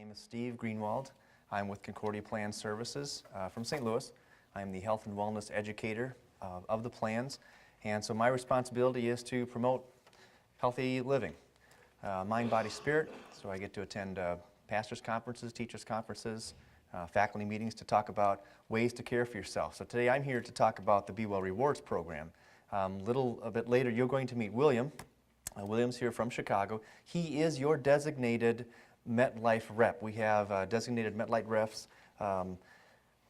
name is Steve Greenwald. I'm with Concordia Plan Services from St. Louis. I'm the health and wellness educator of the plans, and so my responsibility is to promote healthy living, mind, body, spirit. So I get to attend pastors' conferences, teachers' conferences, faculty meetings to talk about ways to care for yourself. So today I'm here to talk about the Be Well Rewards program. A bit later you're going to meet William. William's here from Chicago. He is your designated MetLife rep. We have designated MetLife reps,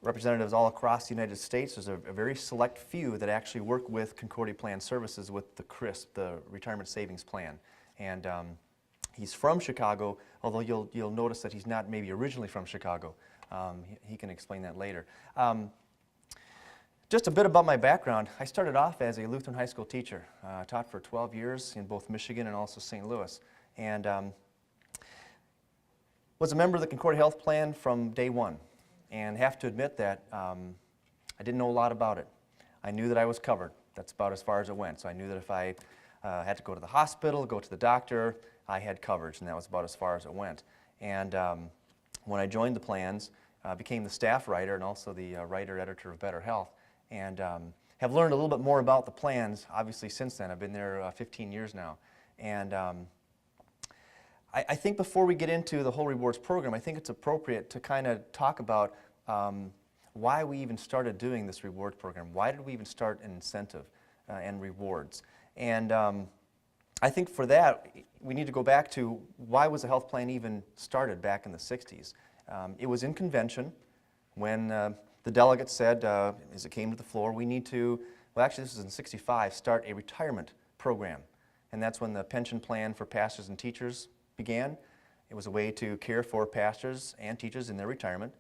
representatives all across the United States. There's a very select few that actually work with Concordia Plan Services with the CRISP, the Retirement Savings Plan. And he's from Chicago, although you'll notice that he's not maybe originally from Chicago. He can explain that later. Just a bit about my background. I started off as a Lutheran high school teacher. Taught for 12 years in both Michigan and also St. Louis. And was a member of the Concordia Health Plan from day one. And have to admit that I didn't know a lot about it. I knew that I was covered. That's about as far as it went. So I knew that if I had to go to the hospital, go to the doctor, I had coverage, and that was about as far as it went. And when I joined the plans, became the staff writer and also the writer-editor of Better Health, and have learned a little bit more about the plans, obviously, since then. I've been there 15 years now. And I think before we get into the whole rewards program, I think it's appropriate to kind of talk about why we even started doing this reward program. Why did we even start an incentive and rewards? And I think for that, we need to go back to why was the health plan even started back in the 60s. It was in convention when the delegates said, as it came to the floor, we need to, well actually this was in 65, start a retirement program. And that's when the pension plan for pastors and teachers began. It was a way to care for pastors and teachers in their retirement.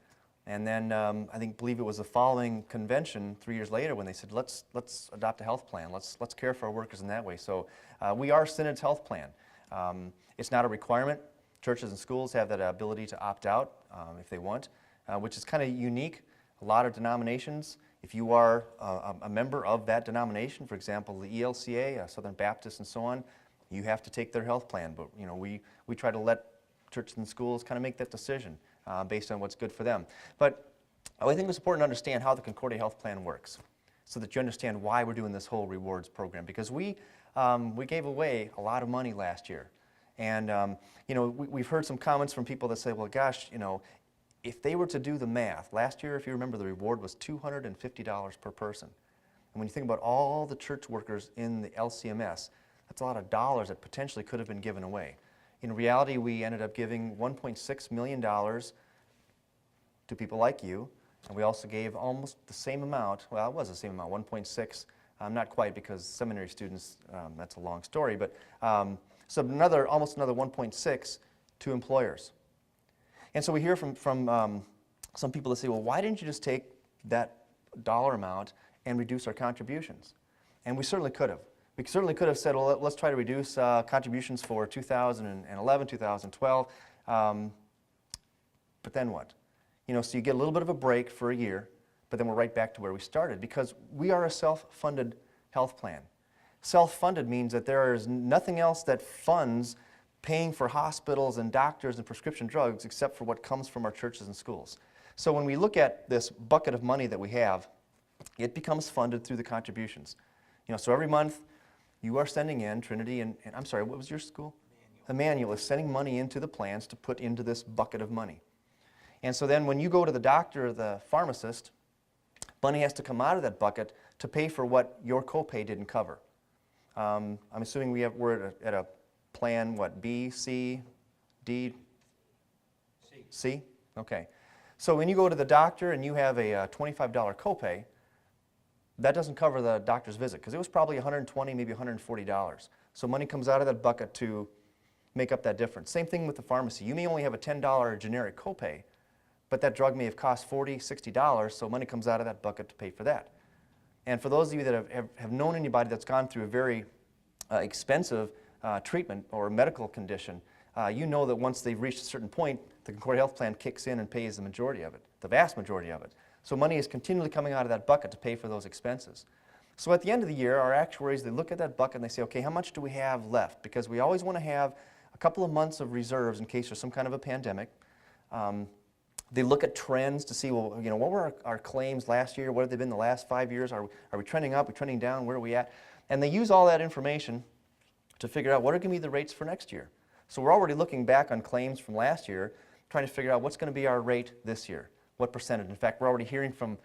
And then I believe it was the following convention 3 years later when they said, let's adopt a health plan. Let's care for our workers in that way. So we are Synod's health plan. It's not a requirement. Churches and schools have that ability to opt out if they want, which is kind of unique. A lot of denominations, if you are a member of that denomination, for example, the ELCA, Southern Baptist and so on, you have to take their health plan. But you know, we try to let churches and schools kind of make that decision based on what's good for them. But I think it's important to understand how the Concordia Health Plan works so that you understand why we're doing this whole rewards program. Because we gave away a lot of money last year. And you know, we've heard some comments from people that say, well, gosh, you know, if they were to do the math, last year, if you remember, the reward was $250 per person. And when you think about all the church workers in the LCMS, that's a lot of dollars that potentially could have been given away. In reality, we ended up giving $1.6 million to people like you, and we also gave almost the same amount, well, it was the same amount, 1.6, not quite because seminary students, that's a long story, but so almost another 1.6 to employers. And so we hear from some people that say, well, why didn't you just take that dollar amount and reduce our contributions? And we certainly could have. We certainly could have said, well, let's try to reduce contributions for 2011, 2012, but then what? You know, so you get a little bit of a break for a year, but then we're right back to where we started because we are a self-funded health plan. Self-funded means that there is nothing else that funds paying for hospitals and doctors and prescription drugs except for what comes from our churches and schools. So when we look at this bucket of money that we have, it becomes funded through the contributions. You know, so every month you are sending in, Trinity, and I'm sorry, what was your school? Emmanuel is sending money into the plans to put into this bucket of money. And so then when you go to the doctor or the pharmacist, money has to come out of that bucket to pay for what your copay didn't cover. I'm assuming we're at a plan, what, B, C, D? C? Okay. So when you go to the doctor and you have a $25 copay, that doesn't cover the doctor's visit because it was probably $120, maybe $140. So money comes out of that bucket to make up that difference. Same thing with the pharmacy. You may only have a $10 generic copay, but that drug may have cost $40, $60, so money comes out of that bucket to pay for that. And for those of you that have known anybody that's gone through a very expensive treatment or medical condition, you know that once they've reached a certain point, the Concordia Health Plan kicks in and pays the majority of it, the vast majority of it. So money is continually coming out of that bucket to pay for those expenses. So at the end of the year, our actuaries, they look at that bucket and they say, okay, how much do we have left? Because we always want to have a couple of months of reserves in case there's some kind of a pandemic. They look at trends to see, well, what were our claims last year? What have they been the last 5 years? Are we trending up? Are we trending down? Where are we at? And they use all that information to figure out what are going to be the rates for next year. So we're already looking back on claims from last year, trying to figure out what's going to be our rate this year, what percentage. In fact, we're already hearing from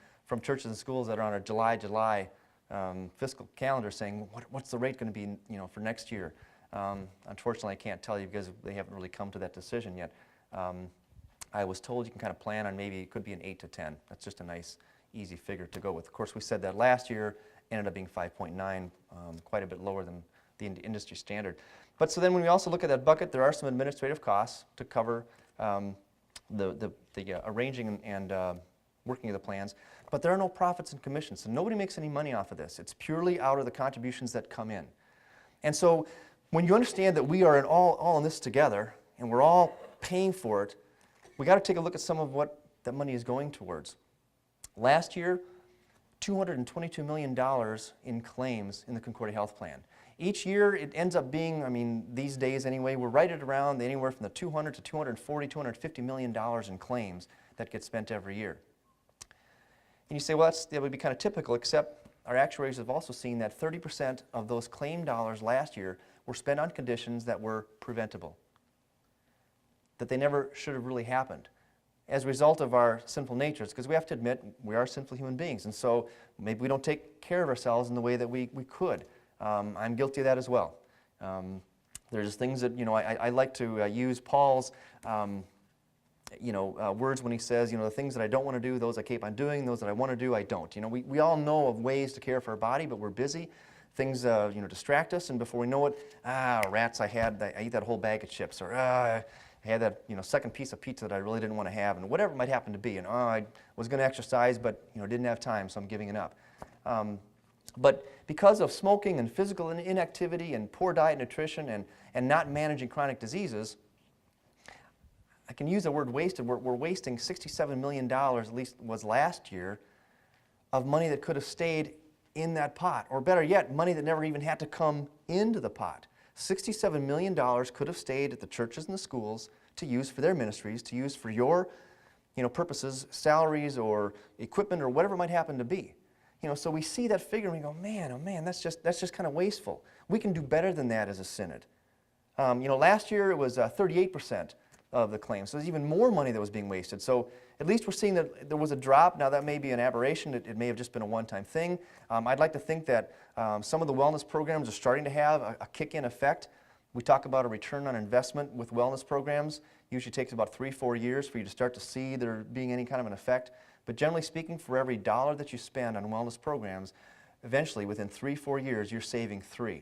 churches and schools that are on a July fiscal calendar saying, what's the rate going to be for next year? Unfortunately, I can't tell you because they haven't really come to that decision yet. I was told you can kind of plan on maybe it could be an 8 to 10. That's just a nice, easy figure to go with. Of course, we said that last year, ended up being 5.9, quite a bit lower than the industry standard. But so then when we also look at that bucket, there are some administrative costs to cover the arranging and working of the plans, but there are no profits and commissions, so nobody makes any money off of this. It's purely out of the contributions that come in. And so when you understand that we are all in this together, and we're all paying for it, we got to take a look at some of what that money is going towards. Last year, $222 million in claims in the Concordia Health Plan. Each year, it ends up being, these days anyway, we're right at around anywhere from the $200 to $240, $250 million in claims that get spent every year. And you say, well, that would be kind of typical, except our actuaries have also seen that 30% of those claim dollars last year were spent on conditions that were preventable, that they never should have really happened as a result of our sinful natures, because we have to admit we are sinful human beings, and so maybe we don't take care of ourselves in the way that we could. I'm guilty of that as well. There's things that, I like to use Paul's, words when he says, the things that I don't want to do, those I keep on doing, those that I want to do, I don't. We all know of ways to care for our body, but we're busy. Things, distract us, and before we know it, rats, I ate that whole bag of chips, or I had that, second piece of pizza that I really didn't want to have, and whatever it might happen to be, and I was going to exercise, but, didn't have time, so I'm giving it up. But because of smoking and physical inactivity and poor diet and nutrition and not managing chronic diseases, I can use the word wasted. We're wasting $67 million, at least was last year, of money that could have stayed in that pot. Or better yet, money that never even had to come into the pot. $67 million could have stayed at the churches and the schools to use for their ministries, to use for your purposes, salaries or equipment or whatever it might happen to be. So we see that figure and we go, man, oh man, that's just kind of wasteful. We can do better than that as a synod. Last year it was 38% of the claims, so there's even more money that was being wasted. So at least we're seeing that there was a drop. Now that may be an aberration. It may have just been a one-time thing. I'd like to think that some of the wellness programs are starting to have a kick-in effect. We talk about a return on investment with wellness programs. Usually takes about 3-4 years for you to start to see there being any kind of an effect. But generally speaking, for every dollar that you spend on wellness programs, eventually within 3-4 years, you're saving $3.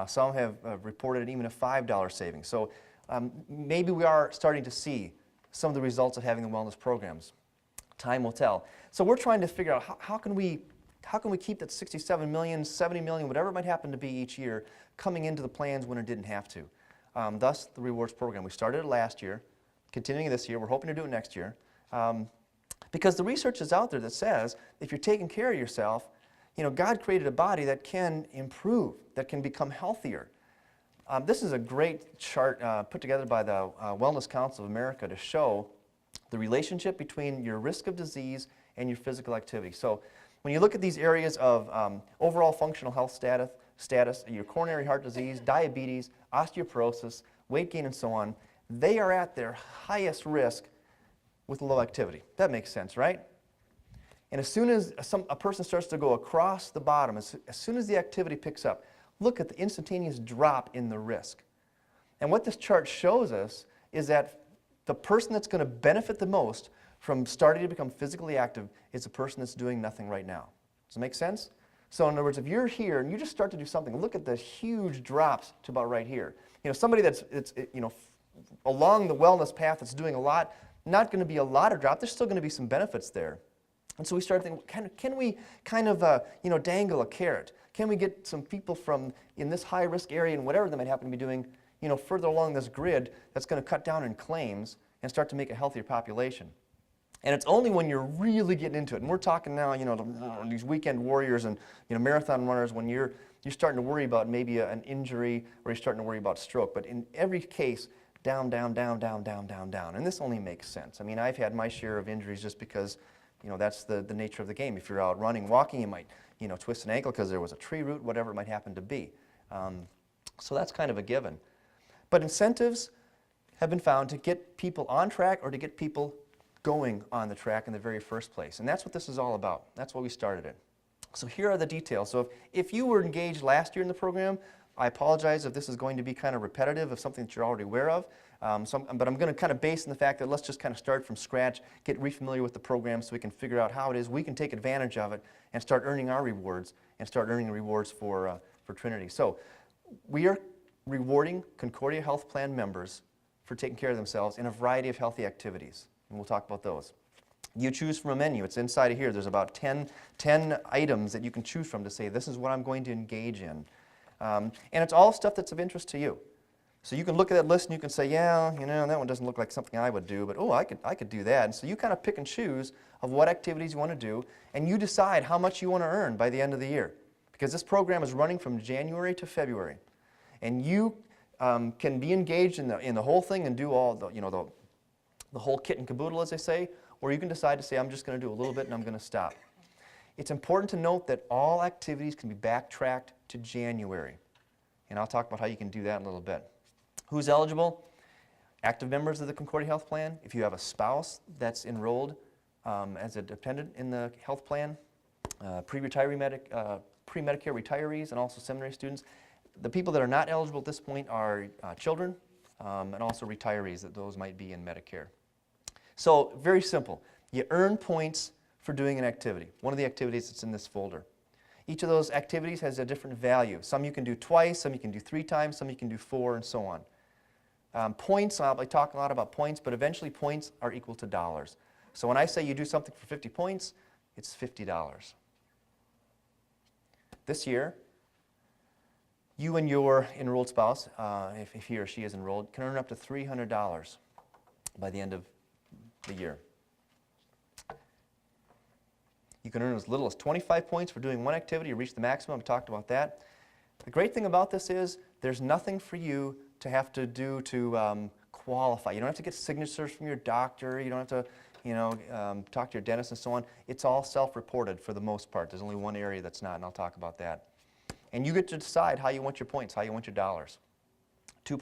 Some have reported even a $5 savings. So maybe we are starting to see some of the results of having the wellness programs. Time will tell. So we're trying to figure out how can we keep that 67 million, 70 million, whatever it might happen to be each year, coming into the plans when it didn't have to. Thus, the rewards program. We started it last year, continuing this year. We're hoping to do it next year. Because the research is out there that says if you're taking care of yourself, God created a body that can improve, that can become healthier. This is a great chart put together by the Wellness Council of America to show the relationship between your risk of disease and your physical activity. So when you look at these areas of overall functional health status, your coronary heart disease, diabetes, osteoporosis, weight gain, and so on, they are at their highest risk with low activity. That makes sense, right? And as soon as a person starts to go across the bottom, as soon as the activity picks up, look at the instantaneous drop in the risk. And what this chart shows us is that the person that's going to benefit the most from starting to become physically active is the person that's doing nothing right now. Does it make sense? So in other words, if you're here and you just start to do something, look at the huge drops to about right here. Somebody that's along the wellness path that's doing a lot, not going to be a lot of drop. There's still going to be some benefits there. And so we started thinking, can we kind of dangle a carrot? Can we get some people from in this high-risk area and whatever they might happen to be doing, further along this grid that's going to cut down in claims and start to make a healthier population? And it's only when you're really getting into it, and we're talking now, these weekend warriors and marathon runners, when you're starting to worry about maybe an injury or you're starting to worry about stroke. But in every case, down, down, down, down, down, down, down. And this only makes sense. I mean, I've had my share of injuries just because, that's the nature of the game. If you're out running, walking, you might, twist an ankle because there was a tree root, whatever it might happen to be. So that's kind of a given. But incentives have been found to get people on track or to get people going on the track in the very first place. And that's what this is all about. That's what we started in. So here are the details. So if you were engaged last year in the program, I apologize if this is going to be kind of repetitive of something that you're already aware of. But I'm going to kind of base on the fact that let's just kind of start from scratch, get re-familiar with the program so we can figure out how it is we can take advantage of it and start earning our rewards and start earning rewards for Trinity. So we are rewarding Concordia Health Plan members for taking care of themselves in a variety of healthy activities. And we'll talk about those. You choose from a menu. It's inside of here. There's about 10 items that you can choose from to say, this is what I'm going to engage in. And it's all stuff that's of interest to you. So you can look at that list and you can say, yeah, that one doesn't look like something I would do, but oh, I could do that. And so you kind of pick and choose of what activities you want to do, and you decide how much you want to earn by the end of the year. Because this program is running from January to February. And you can be engaged in the whole thing and do all the whole kit and caboodle, as they say, or you can decide to say, I'm just going to do a little bit and I'm going to stop. It's important to note that all activities can be backtracked to January. And I'll talk about how you can do that in a little bit. Who's eligible? Active members of the Concordia Health Plan. If you have a spouse that's enrolled as a dependent in the health plan, pre-Medicare retirees, and also seminary students. The people that are not eligible at this point are children and also retirees, that those might be in Medicare. So very simple. You earn points for doing an activity. One of the activities that's in this folder. Each of those activities has a different value. Some you can do twice, some you can do 3 times, some you can do 4, and so on. Points, I talk a lot about points, but eventually points are equal to dollars. So when I say you do something for 50 points, it's $50. This year, you and your enrolled spouse, if he or she is enrolled, can earn up to $300 by the end of the year. You can earn as little as 25 points for doing one activity. You reach the maximum. We talked about that. The great thing about this is there's nothing for you to have to do to qualify. You don't have to get signatures from your doctor. You don't have to talk to your dentist and so on. It's all self-reported for the most part. There's only one area that's not, and I'll talk about that. And you get to decide how you want your points, how you want your dollars. Two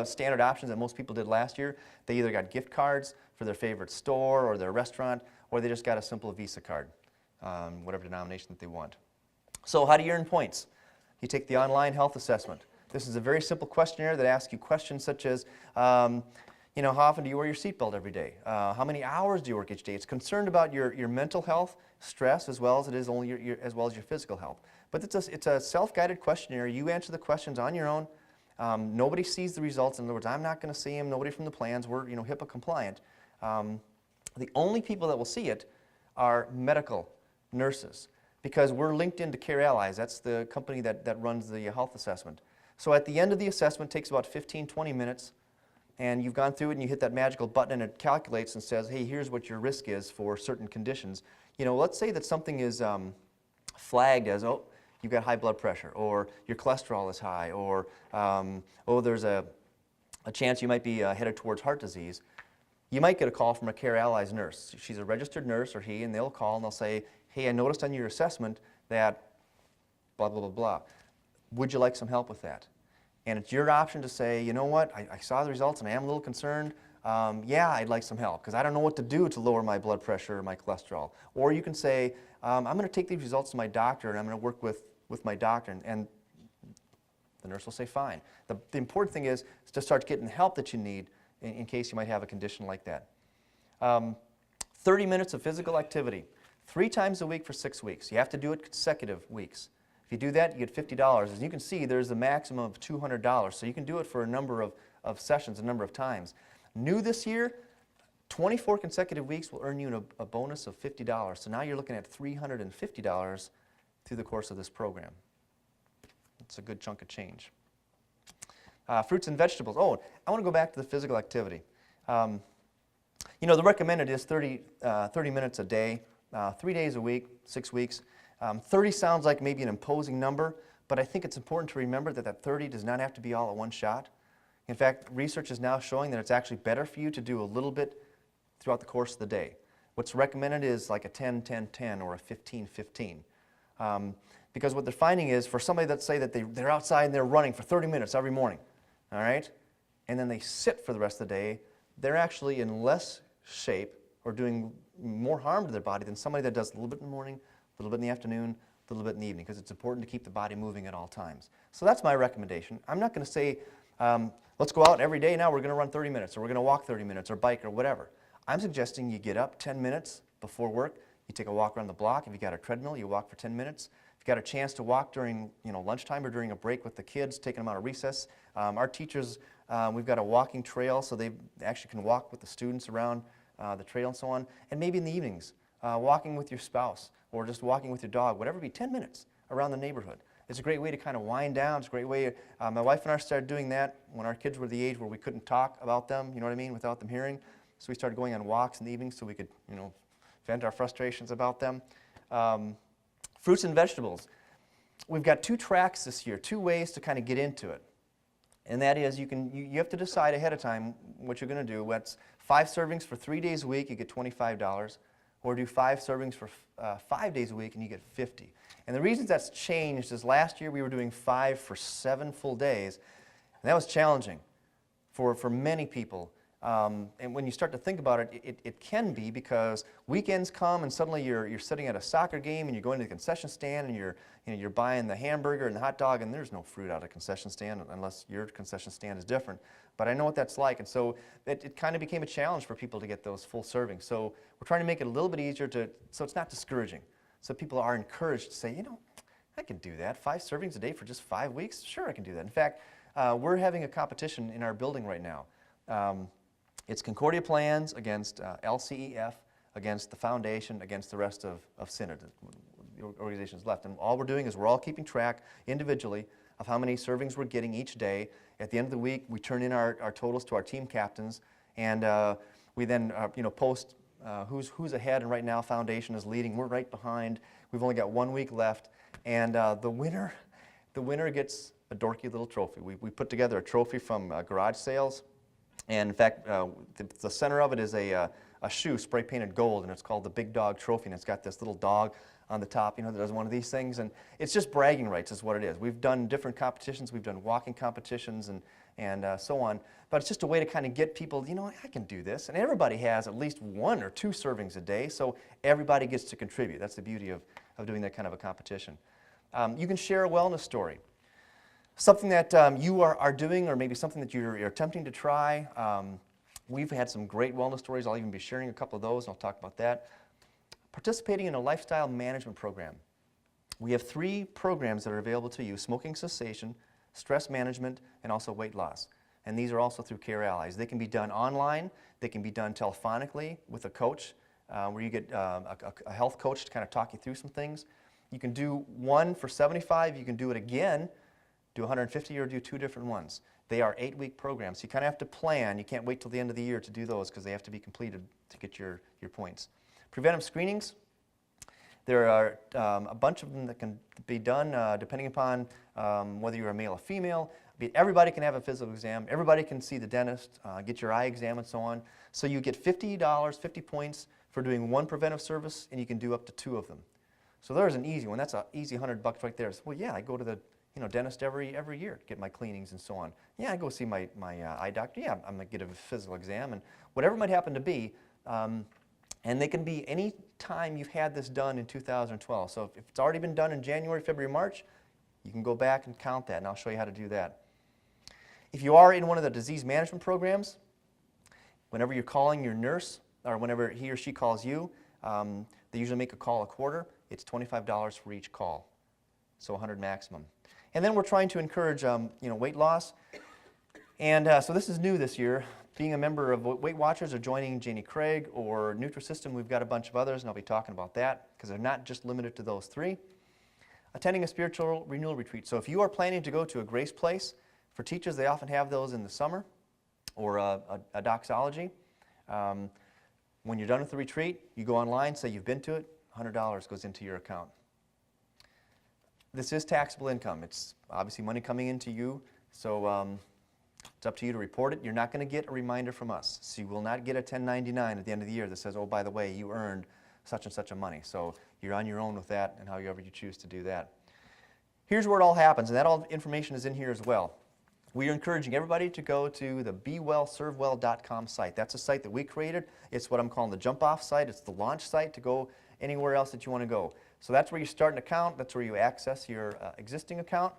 standard options that most people did last year. They either got gift cards for their favorite store or their restaurant, or they just got a simple Visa card, whatever denomination that they want. So how do you earn points? You take the online health assessment. This is a very simple questionnaire that asks you questions such as, how often do you wear your seatbelt every day? How many hours do you work each day? It's concerned about your mental health, stress, as well as it is only as well as your physical health. But it's a self-guided questionnaire. You answer the questions on your own. Nobody sees the results. In other words, I'm not going to see them. Nobody from the plans. We're HIPAA compliant. The only people that will see it are medical nurses, because we're linked into Care Allies. That's the company that runs the health assessment. So at the end of the assessment, it takes about 15-20 minutes, and you've gone through it and you hit that magical button and it calculates and says, hey, here's what your risk is for certain conditions. Let's say that something is flagged as, oh, you've got high blood pressure, or your cholesterol is high, or there's a chance you might be headed towards heart disease. You might get a call from a Care Allies nurse. She's a registered nurse, or he, and they'll call and they'll say, hey, I noticed on your assessment that blah, blah, blah, blah. Would you like some help with that? And it's your option to say, you know what, I saw the results and I am a little concerned. Yeah, I'd like some help, because I don't know what to do to lower my blood pressure or my cholesterol. Or you can say, I'm going to take these results to my doctor and I'm going to work with my doctor, and the nurse will say fine. The important thing is to start getting the help that you need in case you might have a condition like that. 30 minutes of physical activity, 3 times a week for 6 weeks. You have to do it consecutive weeks. If you do that, you get $50. As you can see, there's a maximum of $200, so you can do it for a number of sessions, a number of times. New this year, 24 consecutive weeks will earn you a bonus of $50. So now you're looking at $350 through the course of this program. It's a good chunk of change. Fruits and vegetables. Oh, I want to go back to the physical activity. The recommended is 30 minutes a day, 3 days a week, 6 weeks. 30 sounds like maybe an imposing number, but I think it's important to remember that 30 does not have to be all at one shot. In fact, research is now showing that it's actually better for you to do a little bit throughout the course of the day. What's recommended is like a 10-10-10 or a 15-15. Because what they're finding is, for somebody that say that they're outside and they're running for 30 minutes every morning, all right, and then they sit for the rest of the day, they're actually in less shape or doing more harm to their body than somebody that does a little bit in the morning, a little bit in the afternoon, a little bit in the evening, because it's important to keep the body moving at all times. So that's my recommendation. I'm not going to say, let's go out every day now, we're going to run 30 minutes, or we're going to walk 30 minutes, or bike, or whatever. I'm suggesting you get up 10 minutes before work, you take a walk around the block. If you got a treadmill, you walk for 10 minutes. If you got a chance to walk during lunchtime or during a break with the kids, taking them out of recess. Our teachers, we've got a walking trail, so they actually can walk with the students around the trail and so on. And maybe in the evenings, walking with your spouse or just walking with your dog, whatever it be, 10 minutes around the neighborhood. It's a great way to kind of wind down. It's a great way. My wife and I started doing that when our kids were the age where we couldn't talk about them, you know what I mean, without them hearing. So we started going on walks in the evenings so we could, vent our frustrations about them. Fruits and vegetables. We've got 2 tracks this year, 2 ways to kind of get into it. And that is, you have to decide ahead of time what you're going to do. That's 5 servings for 3 days a week, you get $25. Or do 5 servings for 5 days a week and you get $50. And the reason that's changed is last year we were doing 5 for 7 full days. And that was challenging for many people. And when you start to think about it, it can be, because weekends come and suddenly you're sitting at a soccer game and you're going to the concession stand and you're buying the hamburger and the hot dog, and there's no fruit out of the concession stand unless your concession stand is different. But I know what that's like, and so it kind of became a challenge for people to get those full servings. So we're trying to make it a little bit easier so it's not discouraging. So people are encouraged to say, I can do that. 5 servings a day for just 5 weeks? Sure, I can do that. In fact, we're having a competition in our building right now. It's Concordia Plans against LCEF, against the Foundation, against the rest of Synod, the organizations left. And all we're doing is we're all keeping track individually of how many servings we're getting each day. At the end of the week, we turn in our totals to our team captains, and we then post who's ahead. And right now, Foundation is leading. We're right behind. We've only got 1 week left, and the winner gets a dorky little trophy. We put together a trophy from garage sales. And in fact, the center of it is a shoe spray painted gold, and it's called the Big Dog Trophy, and it's got this little dog on the top, that does one of these things, and it's just bragging rights is what it is. We've done different competitions, we've done walking competitions and so on, but it's just a way to kind of get people, I can do this, and everybody has at least 1 or 2 servings a day, so everybody gets to contribute. That's the beauty of doing that kind of a competition. You can share a wellness story. Something that you are doing, or maybe something that you're attempting to try. We've had some great wellness stories. I'll even be sharing a couple of those, and I'll talk about that. Participating in a lifestyle management program. We have 3 programs that are available to you: smoking cessation, stress management, and also weight loss. And these are also through Care Allies. They can be done online. They can be done telephonically with a coach, where you get a health coach to kind of talk you through some things. You can do one for $75. You can do it again, do 150, or do 2 different ones. They are 8-week programs. So you kind of have to plan. You can't wait till the end of the year to do those, because they have to be completed to get your points. Preventive screenings. There are a bunch of them that can be done depending upon whether you're a male or female. Everybody can have a physical exam. Everybody can see the dentist, get your eye exam, and so on. So you get $50, 50 points for doing 1 preventive service, and you can do up to 2 of them. So there's an easy one. That's an easy $100 right there. So, well, yeah, I go to the dentist every year to get my cleanings and so on. Yeah, I go see my eye doctor. Yeah, I'm going to get a physical exam, and whatever it might happen to be. And they can be any time you've had this done in 2012. So if it's already been done in January, February, March, you can go back and count that, and I'll show you how to do that. If you are in one of the disease management programs, whenever you're calling your nurse, or whenever he or she calls you, they usually make a call a quarter. It's $25 for each call, so 100 maximum. And then we're trying to encourage weight loss. And so this is new this year. Being a member of Weight Watchers or joining Janie Craig or Nutrisystem, we've got a bunch of others, and I'll be talking about that, because they're not just limited to those 3. Attending a spiritual renewal retreat. So if you are planning to go to a grace place, for teachers, they often have those in the summer, or a doxology. When you're done with the retreat, you go online, say you've been to it, $100 goes into your account. This is taxable income. It's obviously money coming into you, so It's up to you to report it. You're not going to get a reminder from us. So you will not get a 1099 at the end of the year that says, oh, by the way, you earned such and such a money. So you're on your own with that and however you choose to do that. Here's where it all happens, and that all information is in here as well. We are encouraging everybody to go to the BeWellServeWell.com site. That's a site that we created. It's what I'm calling the jump-off site. It's the launch site to go anywhere else that you want to go. So that's where you start an account. That's where you access your existing account.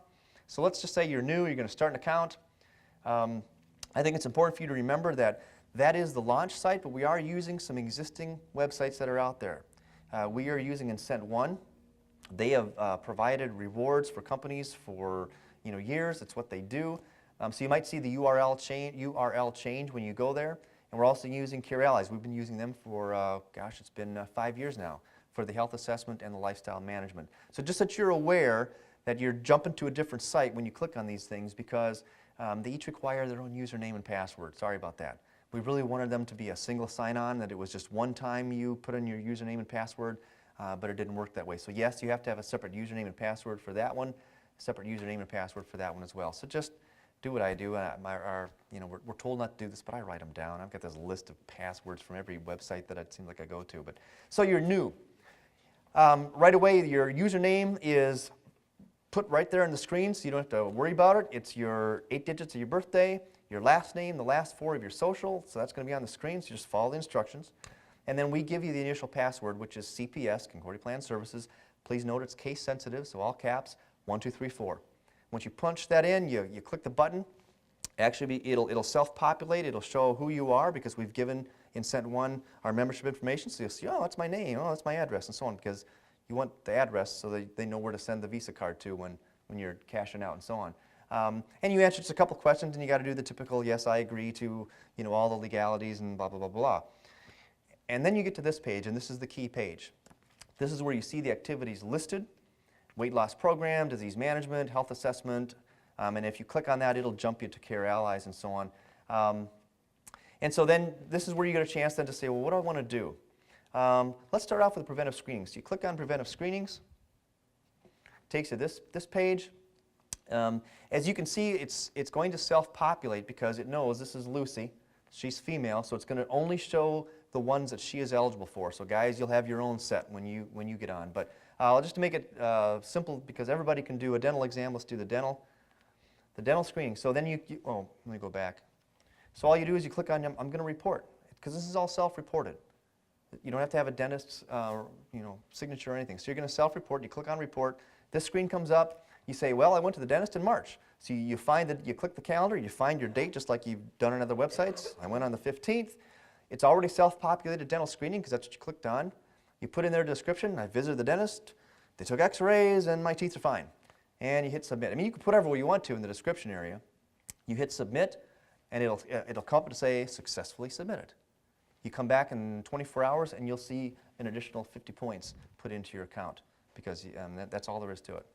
So let's just say you're new, you're going to start an account. I think it's important for you to remember that that is the launch site, but we are using some existing websites that are out there. We are using Incent1. They have provided rewards for companies for years. It's what they do. So you might see the URL change when you go there. And we're also using Care Allies. We've been using them for, gosh, it's been 5 years now for the health assessment and the lifestyle management. So just that you're aware that you're jumping to a different site when you click on these things, because they each require their own username and password. Sorry about that. We really wanted them to be a single sign-on, that it was just one time you put in your username and password, but it didn't work that way. So yes, you have to have a separate username and password for that one, a separate username and password for that one as well. So just do what I do. We're told not to do this, but I write them down. I've got this list of passwords from every website that it seems like I go to. So you're new. Right away, your username is put right there on the screen, so you don't have to worry about it. It's your 8 digits of your birthday, your last name, the last 4 of your social, so that's going to be on the screen, so you just follow the instructions. And then we give you the initial password, which is CPS, Concordia Plan Services. Please note it's case sensitive, so all caps, 1234. Once you punch that in, you click the button. Actually, it'll self-populate. It'll show who you are, because we've given Incent1 our membership information, so you'll see, oh, that's my name, oh, that's my address, and so on, because you want the address so that they know where to send the Visa card to when you're cashing out and so on. And you answer just a couple questions, and you got to do the typical, yes, I agree to all the legalities and blah, blah, blah, blah. And then you get to this page, and this is the key page. This is where you see the activities listed: weight loss program, disease management, health assessment, and if you click on that, it'll jump you to Care Allies and so on. And so then this is where you get a chance then to say, well, what do I want to do? Let's start off with preventive screenings. So you click on preventive screenings. Takes you to this page. As you can see, it's going to self-populate because it knows this is Lucy. She's female, so it's going to only show the ones that she is eligible for. So guys, you'll have your own set when you get on. But just to make it simple, because everybody can do a dental exam, let's do the dental screening. So then let me go back. So all you do is you click on I'm going to report, because this is all self-reported. You don't have to have a dentist's signature or anything. So you're going to self-report. You click on report. This screen comes up. You say, well, I went to the dentist in March. So you find that you click the calendar. You find your date, just like you've done on other websites. I went on the 15th. It's already self-populated dental screening, because that's what you clicked on. You put in their description. I visited the dentist. They took x-rays, and my teeth are fine. And you hit submit. I mean, you can put whatever you want to in the description area. You hit submit, and it'll come up to say successfully submitted. You come back in 24 hours, and you'll see an additional 50 points put into your account, because that's all there is to it.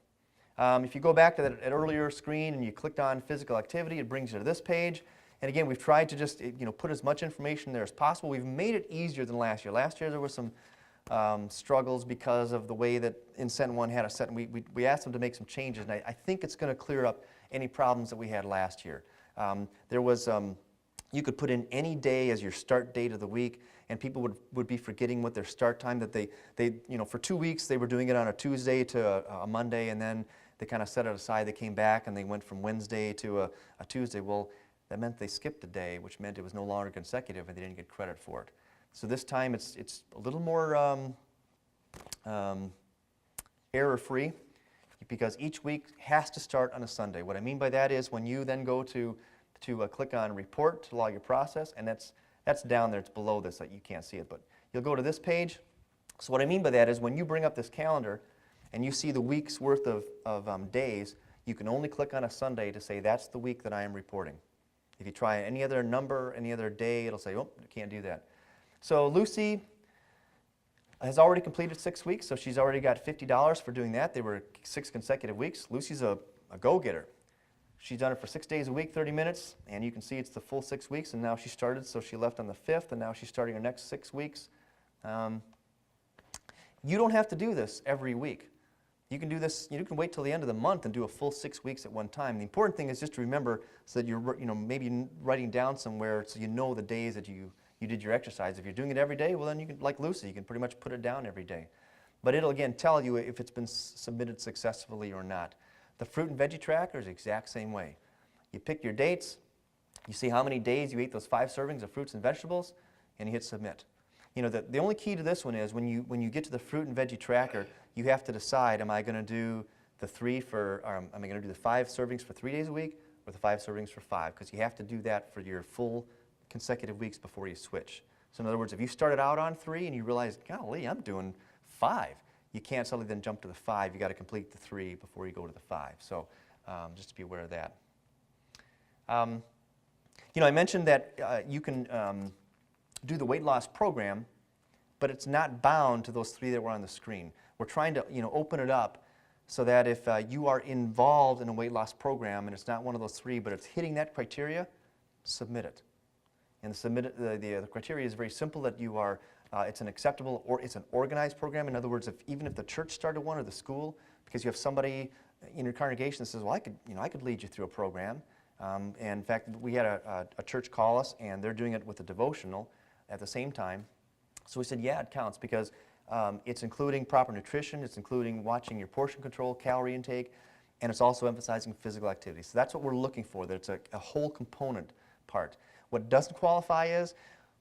If you go back to that earlier screen and you clicked on physical activity, it brings you to this page. And again, we've tried to just put as much information there as possible. We've made it easier than last year. Last year there were some struggles because of the way that Incent1 had it set, and we asked them to make some changes, and I think it's going to clear up any problems that we had last year. There was you could put in any day as your start date of the week, and people would be forgetting what their start time, that they for 2 weeks they were doing it on a Tuesday to a Monday, and then they kind of set it aside. They came back and they went from Wednesday to a Tuesday. Well, that meant they skipped a day, which meant it was no longer consecutive and they didn't get credit for it. So this time it's a little more error-free, because each week has to start on a Sunday. What I mean by that is when you then go to click on report to log your process, and that's down there, it's below this, you can't see it, but you'll go to this page. So what I mean by that is when you bring up this calendar and you see the week's worth of days, you can only click on a Sunday to say that's the week that I am reporting. If you try any other number, any other day, it'll say, oh, you can't do that. So Lucy has already completed 6 weeks, so she's already got $50 for doing that. They were 6 consecutive weeks. Lucy's a go-getter. She's done it for 6 days a week, 30 minutes, and you can see it's the full 6 weeks, and now she started, so she left on the 5th, and now she's starting her next 6 weeks. You don't have to do this every week. You can do this, you can wait till the end of the month and do a full 6 weeks at one time. The important thing is just to remember so that you're maybe writing down somewhere so you know the days that you did your exercise. If you're doing it every day, well then you can, like Lucy, you can pretty much put it down every day. But it'll again tell you if it's been submitted successfully or not. The fruit and veggie tracker is the exact same way. You pick your dates, you see how many days you ate those 5 servings of fruits and vegetables, and you hit submit. The only key to this one is when you get to the fruit and veggie tracker, you have to decide, am I going to do the 5 servings for 3 days a week or the 5 servings for 5? Because you have to do that for your full consecutive weeks before you switch. So in other words, if you started out on 3 and you realize, golly, I'm doing 5, you can't suddenly then jump to the 5. You got to complete the 3 before you go to the 5. So just to be aware of that. I mentioned that you can do the weight loss program, but it's not bound to those 3 that were on the screen. We're trying to open it up so that if you are involved in a weight loss program and it's not one of those 3, but it's hitting that criteria, submit it. And the criteria is very simple, that you are, it's an acceptable, or it's an organized program. In other words, even if the church started one or the school, because you have somebody in your congregation that says, well, I could lead you through a program. And in fact, we had a church call us, and they're doing it with a devotional at the same time. So we said, yeah, it counts, because it's including proper nutrition, it's including watching your portion control, calorie intake, and it's also emphasizing physical activity. So that's what we're looking for, that it's a whole component part. What doesn't qualify is,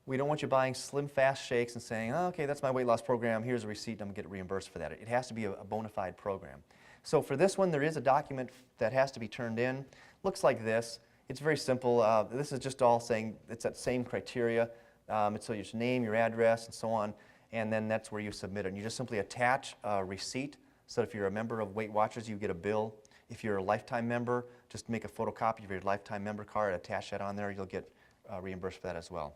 we don't want you buying Slim Fast shakes and saying, oh, okay, that's my weight loss program, here's a receipt, and I'm going to get reimbursed for that. It has to be a bona fide program. So for this one, there is a document that has to be turned in. Looks like this. It's very simple. This is just all saying it's that same criteria. So your name, your address, and so on, and then that's where you submit it. And you just simply attach a receipt, so if you're a member of Weight Watchers, you get a bill. If you're a lifetime member, just make a photocopy of your lifetime member card, attach that on there, you'll get reimbursed for that as well.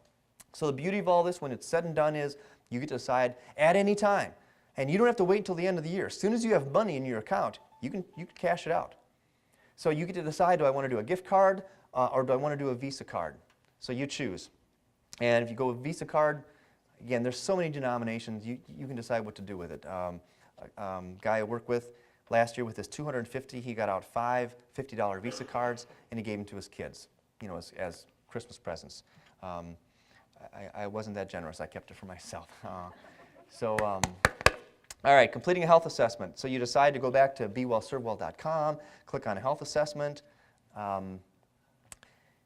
So the beauty of all this, when it's said and done, is you get to decide at any time. And you don't have to wait until the end of the year. As soon as you have money in your account, you can cash it out. So you get to decide, do I want to do a gift card or do I want to do a Visa card? So you choose. And if you go with Visa card, again, there's so many denominations, you can decide what to do with it. Guy I worked with last year with his 250, he got out 5 $50 Visa cards, and he gave them to his kids, as Christmas presents. I wasn't that generous. I kept it for myself. All right, completing a health assessment. So you decide to go back to BeWellServeWell.com, click on a health assessment.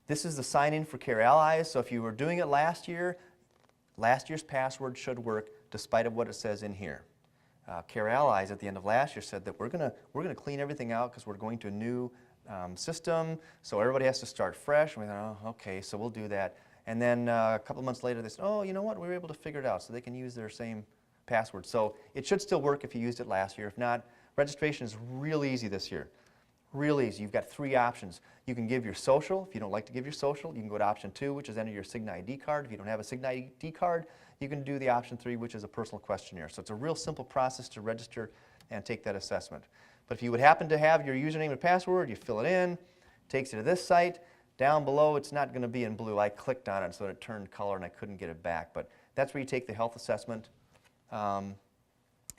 This is the sign-in for Care Allies. So if you were doing it last year, last year's password should work despite of what it says in here. Care Allies at the end of last year said that we're gonna clean everything out because we're going to a new system, so everybody has to start fresh. And we thought, oh, okay, so we'll do that. And then a couple of months later, they said, oh, you know what? We were able to figure it out, so they can use their same password. So it should still work if you used it last year. If not, registration is real easy this year. Real easy. You've got 3 options. You can give your social. If you don't like to give your social, you can go to option 2, which is enter your Cigna ID card. If you don't have a Cigna ID card, you can do the option 3, which is a personal questionnaire. So it's a real simple process to register and take that assessment. But if you would happen to have your username and password, you fill it in, takes you to this site. Down below, it's not going to be in blue. I clicked on it so it turned color and I couldn't get it back. But that's where you take the health assessment.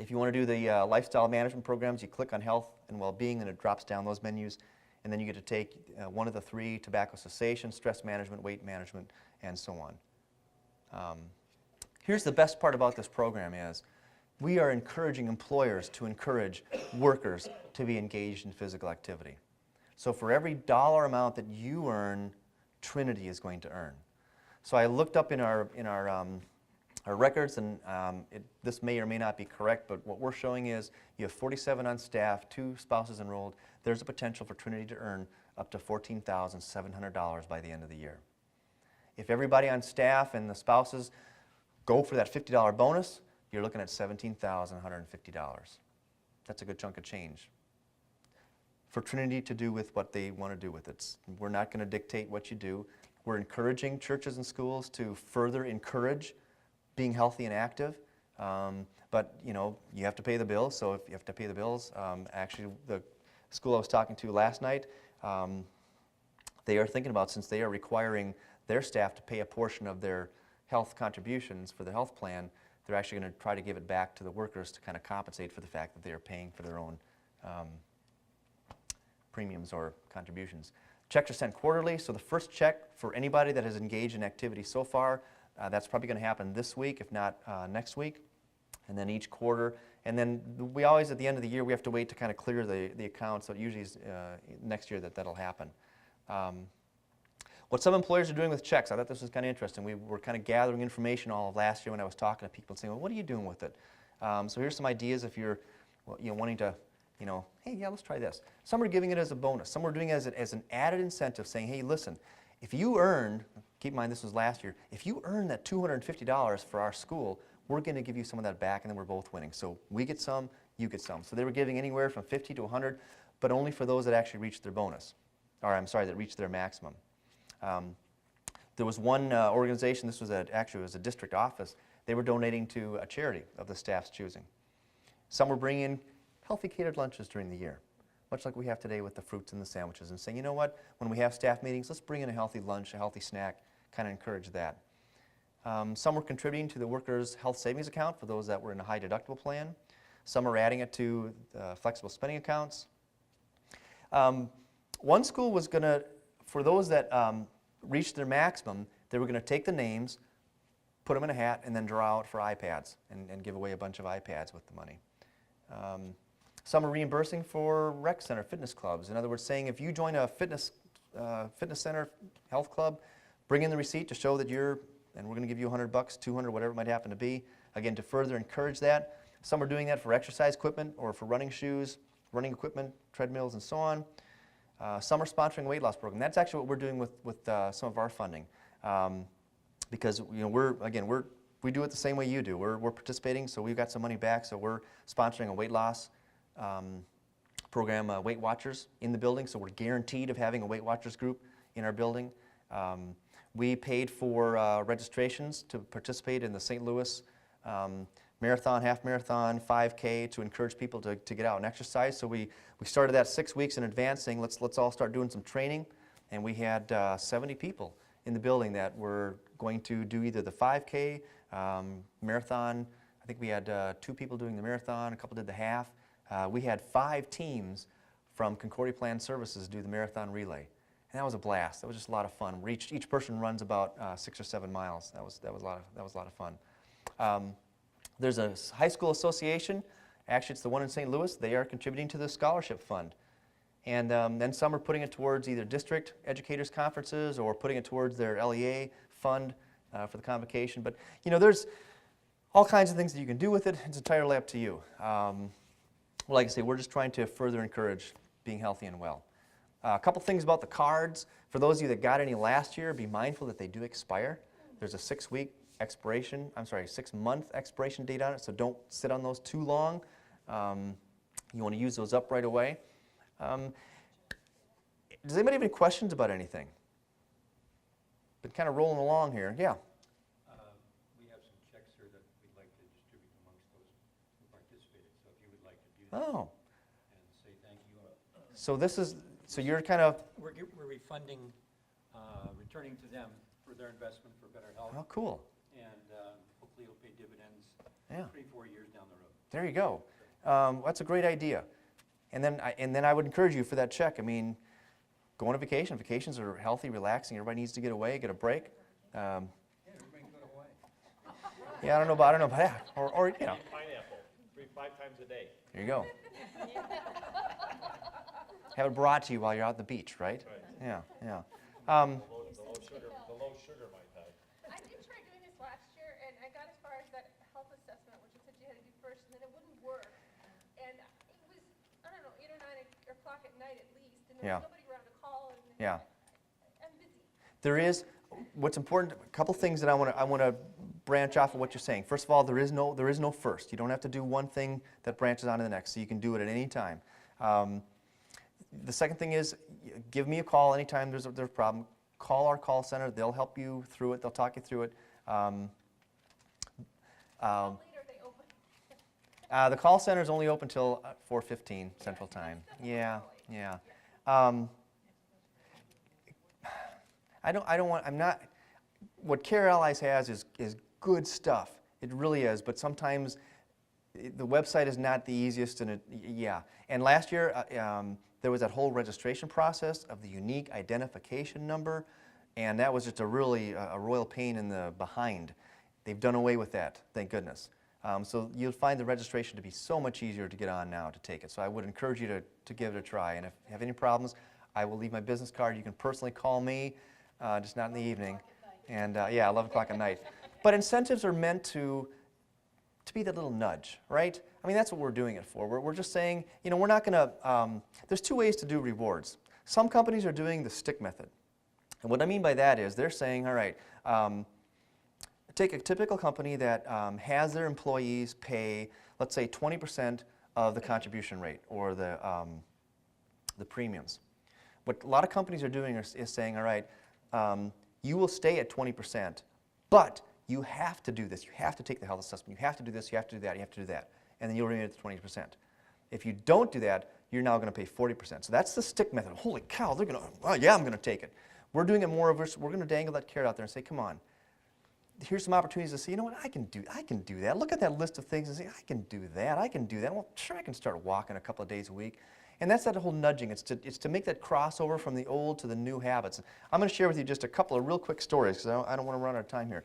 If you want to do the lifestyle management programs, you click on health and well-being, and it drops down those menus. And then you get to take one of the 3, tobacco cessation, stress management, weight management, and so on. Here's the best part about this program is we are encouraging employers to encourage workers to be engaged in physical activity. So for every dollar amount that you earn, Trinity is going to earn. So I looked up in our records, and this may or may not be correct, but what we're showing is you have 47 on staff, 2 spouses enrolled. There's a potential for Trinity to earn up to $14,700 by the end of the year. If everybody on staff and the spouses go for that $50 bonus, you're looking at $17,150. That's a good chunk of change for Trinity to do with what they want to do with it. We're not going to dictate what you do. We're encouraging churches and schools to further encourage being healthy and active, but you have to pay the bills. So if you have to pay the bills, actually the school I was talking to last night, they are thinking about, since they are requiring their staff to pay a portion of their health contributions for the health plan, they're actually going to try to give it back to the workers to kind of compensate for the fact that they are paying for their own premiums or contributions. Checks are sent quarterly, so the first check for anybody that has engaged in activity so far, that's probably going to happen this week, if not next week, and then each quarter. And then we always, at the end of the year, we have to wait to kind of clear the account, so it usually is next year that'll happen. What some employers are doing with checks, I thought this was kind of interesting. We were kind of gathering information all of last year when I was talking to people saying, well, what are you doing with it? So here's some ideas if you're wanting to, hey, yeah, let's try this. Some are giving it as a bonus. Some are doing it as an added incentive, saying, hey, listen, if you earned, keep in mind this was last year, if you earned that $250 for our school, we're going to give you some of that back, and then we're both winning. So we get some, you get some. So they were giving anywhere from 50 to 100, but only for those that actually reached their bonus, or I'm sorry, that reached their maximum. There was one organization, this was actually it was a district office, they were donating to a charity of the staff's choosing. Some were bringing in healthy catered lunches during the year, much like we have today with the fruits and the sandwiches, and saying, you know what, when we have staff meetings, let's bring in a healthy lunch, a healthy snack, kind of encourage that. Some were contributing to the workers' health savings account for those that were in a high deductible plan. Some are adding it to flexible spending accounts. One school was going to, for those that reached their maximum, they were going to take the names, put them in a hat, and then draw out for iPads and give away a bunch of iPads with the money. Some are reimbursing for rec center fitness clubs. In other words, saying if you join a fitness center, health club, bring in the receipt to show that you're, and we're going to give you $100, $200, whatever it might happen to be, again, to further encourage that. Some are doing that for exercise equipment or for running shoes, running equipment, treadmills, and so on. Some are sponsoring a weight loss program. That's actually what we're doing with some of our funding, because we do it the same way you do. We're participating, so we've got some money back. So we're sponsoring a weight loss program, Weight Watchers, in the building. So we're guaranteed of having a Weight Watchers group in our building. We paid for registrations to participate in the St. Louis marathon, half marathon, 5K to encourage people to get out and exercise. So we started that 6 weeks in advance, saying let's all start doing some training. And we had 70 people in the building that were going to do either the 5K, marathon. I think we had 2 people doing the marathon, a couple did the half. We had 5 teams from Concordia Plan Services do the marathon relay. And that was a blast. That was just a lot of fun. Each person runs about 6 or 7 miles. That was a lot of fun. There's a high school association. Actually, it's the one in St. Louis. They are contributing to the scholarship fund. And then some are putting it towards either district educators conferences or putting it towards their LEA fund for the convocation. But there's all kinds of things that you can do with it. It's entirely up to you. Like I say, we're just trying to further encourage being healthy and well. A couple things about the cards. For those of you that got any last year, be mindful that they do expire. There's a 6-month expiration date on it, so don't sit on those too long. You want to use those up right away. Does anybody have any questions about anything? Been kind of rolling along here. Yeah. We have some checks here that we'd like to distribute amongst those who participated. So if you would like to do that and say thank you. So you're kind of... We're refunding, returning to them for their investment for better health. Oh, cool. And hopefully it'll pay dividends 3-4 years down the road. There you go. That's a great idea. And then I would encourage you for that check. I mean, go on a vacation. Vacations are healthy, relaxing. Everybody needs to get away, get a break. Everybody can go away. Yeah, I don't know about that. Or Pineapple, 5 times a day. There you go. Have it brought to you while you're out at the beach, right? Right. Yeah. The low sugar Mai Tai. I did try doing this last year, and I got as far as that health assessment, which it said you had to do first, and then it wouldn't work. And it was, I don't know, 8 or 9 o'clock at night at least, and there was nobody around to call. And I'm busy. There is, what's important, a couple things that I want to branch off of what you're saying. First of all, there is no first. You don't have to do one thing that branches on to the next, so you can do it at any time. The second thing is, give me a call anytime there's a problem. Call our call center. They'll help you through it. They'll talk you through it. How late are they open? The call center is only open till 4:15 Central Time. Yeah. What Care Allies has is good stuff. It really is. But sometimes The website is not the easiest, and yeah. And last year, there was that whole registration process of the unique identification number, and that was just a really a royal pain in the behind. They've done away with that, thank goodness. So you'll find the registration to be so much easier to get on now to take it. So I would encourage you to give it a try. And if you have any problems, I will leave my business card. You can personally call me, just not in the evening. And yeah, 11 o'clock at night. But incentives are meant to be that little nudge, right? I mean, that's what we're doing it for. We're just saying, you know, we're not going to, there's two ways to do rewards. Some companies are doing the stick method. And what I mean by that is they're saying, all right, take a typical company that has their employees pay, let's say, 20% of the contribution rate or the premiums. What a lot of companies are doing is saying, all right, you will stay at 20%, but you have to do this. You have to take the health assessment. You have to do this. You have to do that. You have to do that. And then you'll remain at 20%. If you don't do that, you're now going to pay 40%. So that's the stick method. Holy cow, they're going to, oh yeah, I'm going to take it. We're doing it more of, we're going to dangle that carrot out there and say, come on. Here's some opportunities to say, you know what, I can do that. Look at that list of things and say, I can do that, I can do that. Well, sure, I can start walking a couple of days a week. And that's that whole nudging. It's to make that crossover from the old to the new habits. I'm going to share with you just a couple of real quick stories because I don't want to run out of time here.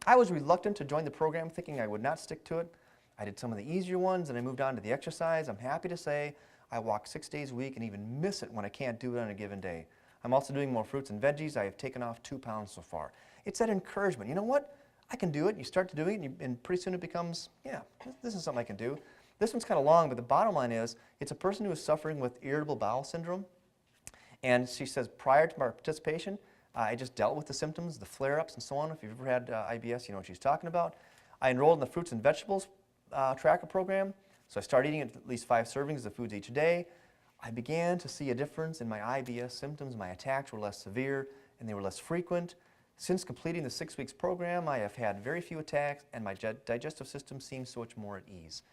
I was reluctant to join the program, thinking I would not stick to it. I did some of the easier ones, and I moved on to the exercise. I'm happy to say I walk 6 days a week and even miss it when I can't do it on a given day. I'm also doing more fruits and veggies. I have taken off 2 pounds so far. It's that encouragement. You know what? I can do it. You start to do it, and pretty soon it becomes, yeah, this is something I can do. This one's kind of long, but the bottom line is it's a person who is suffering with irritable bowel syndrome. And she says, prior to my participation, I just dealt with the symptoms, the flare-ups and so on. If you've ever had IBS, you know what she's talking about. I enrolled in the fruits and vegetables tracker program. So I started eating at least 5 servings of the foods each day. I began to see a difference in my IBS symptoms. My attacks were less severe and they were less frequent. Since completing the 6 weeks program, I have had very few attacks and my digestive system seems so much more at ease.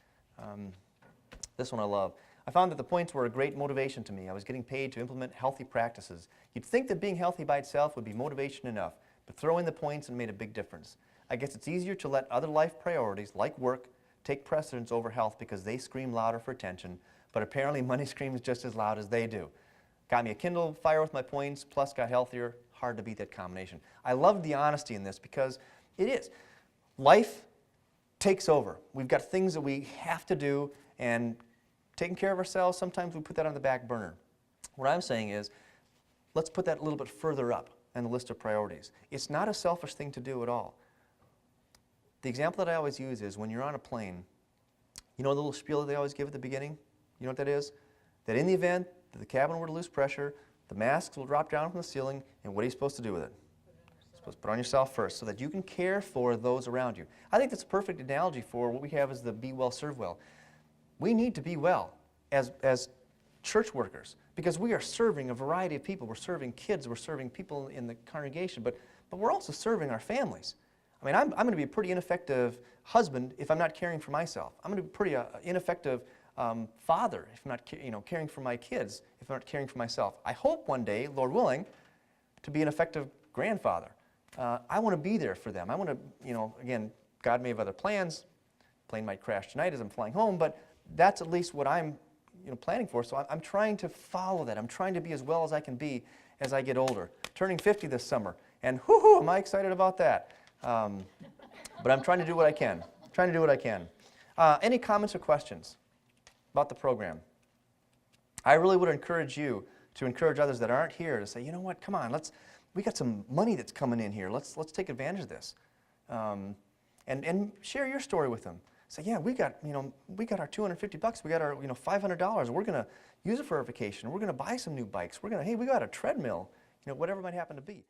This one I love. I found that the points were a great motivation to me. I was getting paid to implement healthy practices. You'd think that being healthy by itself would be motivation enough, but throw in the points and made a big difference. I guess it's easier to let other life priorities, like work, take precedence over health because they scream louder for attention, but apparently money screams just as loud as they do. Got me a Kindle Fire with my points, plus got healthier. Hard to beat that combination. I love the honesty in this because it is. Life takes over. We've got things that we have to do, and taking care of ourselves, sometimes we put that on the back burner. What I'm saying is, let's put that a little bit further up on the list of priorities. It's not a selfish thing to do at all. The example that I always use is when you're on a plane, you know the little spiel that they always give at the beginning? You know what that is? That in the event that the cabin were to lose pressure, the masks will drop down from the ceiling, and what are you supposed to do with it? You're supposed to put on yourself first so that you can care for those around you. I think that's a perfect analogy for what we have as the Be Well, Serve Well. We need to be well as church workers because we are serving a variety of people. We're serving kids, we're serving people in the congregation, but we're also serving our families. I mean, I'm going to be a pretty ineffective husband if I'm not caring for myself. I'm going to be a pretty ineffective father if I'm not caring for my kids, if I'm not caring for myself. I hope one day, Lord willing, to be an effective grandfather. I want to be there for them. I want to, again, God may have other plans. Plane might crash tonight as I'm flying home, but that's at least what I'm planning for. So I'm trying to follow that. I'm trying to be as well as I can be as I get older. Turning 50 this summer, and whoo-hoo, am I excited about that. But I'm trying to do what I can. Any comments or questions about the program? I really would encourage you to encourage others that aren't here to say, you know what, come on, we got some money that's coming in here. Let's take advantage of this. And share your story with them. Say, yeah, we got our $250, we got our $500. We're going to use it for our vacation. We're going to buy some new bikes. Hey, we got a treadmill. Whatever it might happen to be.